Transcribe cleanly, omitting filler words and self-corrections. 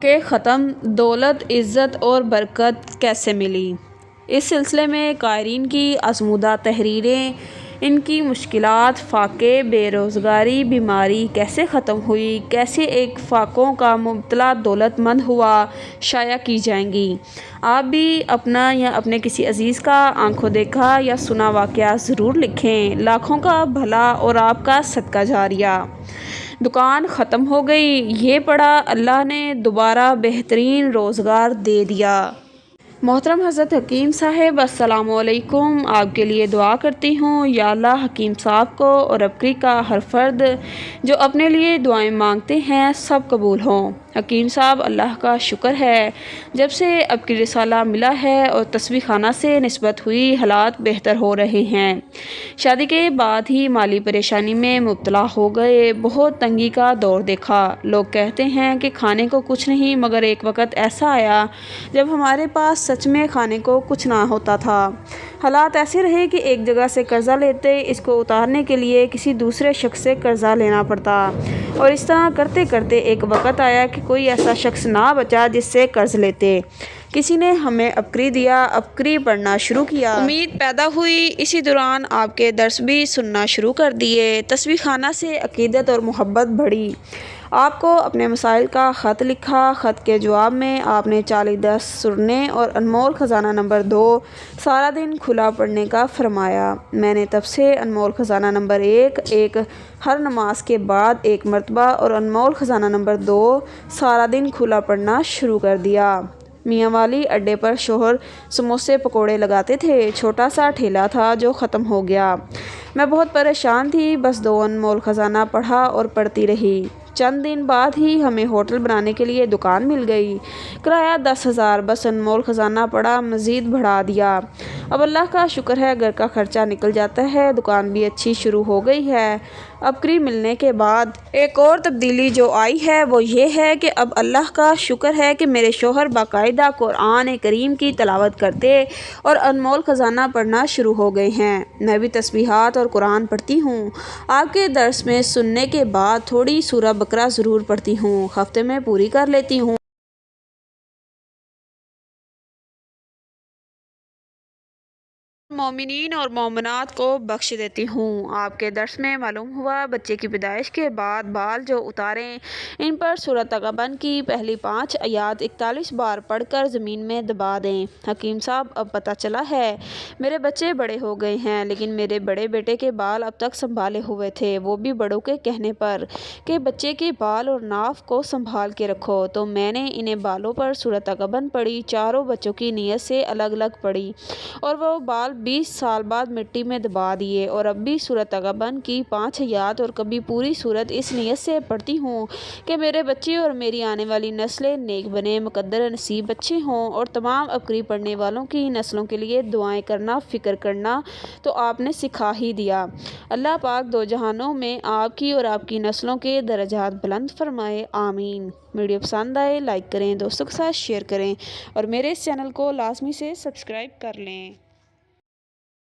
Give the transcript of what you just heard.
के ख़त्म दौलत इज़्ज़त और बरकत कैसे मिली। इस सिलसिले में क़ायरीन की आज़मूदा तहरीरें, इनकी मुश्किलात, फ़ाक़े, बेरोज़गारी, बीमारी कैसे ख़त्म हुई, कैसे एक फ़ाक़ों का मुब्तला दौलतमंद हुआ, शाया की जाएंगी। आप भी अपना या अपने किसी अज़ीज़ का आंखों देखा या सुना वाक़या ज़रूर लिखें। लाखों का भला और आपका सदका जारिया। दुकान ख़त्म हो गई, ये पढ़ा अल्लाह ने दोबारा बेहतरीन रोज़गार दे दिया। मोहतरम हज़रत हकीम साहब अस्सलामुअलैकुम। आपके लिए दुआ करती हूँ, या अल्लाह हकीम साहब को और अबकरी का हर फ़र्द जो अपने लिए दुआएं मांगते हैं सब कबूल हों। हकीम साहब, अल्लाह का शुक्र है, जब से अबकी रिसाला मिला है और तस्बीह खाना से निस्बत हुई, हालात बेहतर हो रहे हैं। शादी के बाद ही माली परेशानी में मुब्तला हो गए, बहुत तंगी का दौर देखा। लोग कहते हैं कि खाने को कुछ नहीं, मगर एक वक़्त ऐसा आया जब हमारे पास सच में खाने को कुछ ना होता था। हालात ऐसे रहे कि एक जगह से कर्ज़ा लेते, इसको उतारने के लिए किसी दूसरे शख्स से कर्ज़ा लेना पड़ता, और इस तरह करते करते एक वक़्त आया कि कोई ऐसा शख्स ना बचा जिससे कर्ज़ लेते। किसी ने हमें अबकरी दिया, अबकरी पढ़ना शुरू किया, उम्मीद पैदा हुई। इसी दौरान आपके दर्स भी सुनना शुरू कर दिए। तस्बीह खाना से अकीदत और मोहब्बत बढ़ी। आपको अपने मसाइल का ख़त लिखा। ख़त के जवाब में आपने 40-10 सुरने और अनमोल ख़जाना नंबर 2 सारा दिन खुला पढ़ने का फरमाया। मैंने तब से अनमोल ख़जाना नंबर 1 हर नमाज के बाद एक मरतबा और अनमोल ख़जाना नंबर 2 सारा दिन खुला पढ़ना शुरू कर दिया। मियाँ वाली अड्डे पर शोहर समोसे पकोड़े लगाते थे। छोटा सा ठेला था जो ख़त्म हो गया। मैं बहुत परेशान थी, बस 2 अनमोल ख़जाना पढ़ा और पढ़ती रही। चंद दिन बाद ही हमें होटल बनाने के लिए दुकान मिल गई। किराया 10,000, बस अनमोल ख़जाना पड़ा, मज़ीद बढ़ा दिया। अब अल्लाह का शुक्र है, घर का खर्चा निकल जाता है। दुकान भी अच्छी शुरू हो गई है। अबकरी मिलने के बाद एक और तब्दीली जो आई है वो ये है कि अब अल्लाह का शुक्र है कि मेरे शोहर बाकायदा कुरान करीम की तिलावत करते और अनमोल ख़जाना पढ़ना शुरू हो गए हैं। मैं भी तस्बीहात और कुरान पढ़ती हूँ। आपके दर्स में सुनने के बाद थोड़ी सूरह बकरा ज़रूर पढ़ती हूँ, हफ्ते में पूरी कर लेती हूँ। मोमिनीन और मोमिनात को बख्श देती हूँ। आपके दर्स में मालूम हुआ बच्चे की पैदाइश के बाद बाल जो उतारें, इन पर सूरह तग़ाबन की पहली 5 आयात 41 बार पढ़कर ज़मीन में दबा दें। हकीम साहब, अब पता चला है मेरे बच्चे बड़े हो गए हैं, लेकिन मेरे बड़े बेटे के बाल अब तक संभाले हुए थे, वो भी बड़ों के कहने पर कि बच्चे के बाल और नाफ को संभाल के रखो। तो मैंने इन्हें बालों पर सूरह तग़ाबन पढ़ी, चारों बच्चों की नीयत से अलग अलग पढ़ी, और वो बाल 20 साल बाद मिट्टी में दबा दिए। और अब भी सूरह तग़ाबन की 5 आयात और कभी पूरी सूरत इस नीयत से पढ़ती हूँ कि मेरे बच्चे और मेरी आने वाली नस्लें नेक बने, मुकद्दर नसीब बच्चे हों। और तमाम अबकरी पढ़ने वालों की नस्लों के लिए दुआएं करना, फ़िक्र करना तो आपने सिखा ही दिया। अल्लाह पाक दो जहानों में आपकी और आपकी नस्लों के दर्जात बुलंद फरमाए, आमीन। वीडियो पसंद आए लाइक करें, दोस्तों के साथ शेयर करें, और मेरे इस चैनल को लाजमी से सब्सक्राइब कर लें।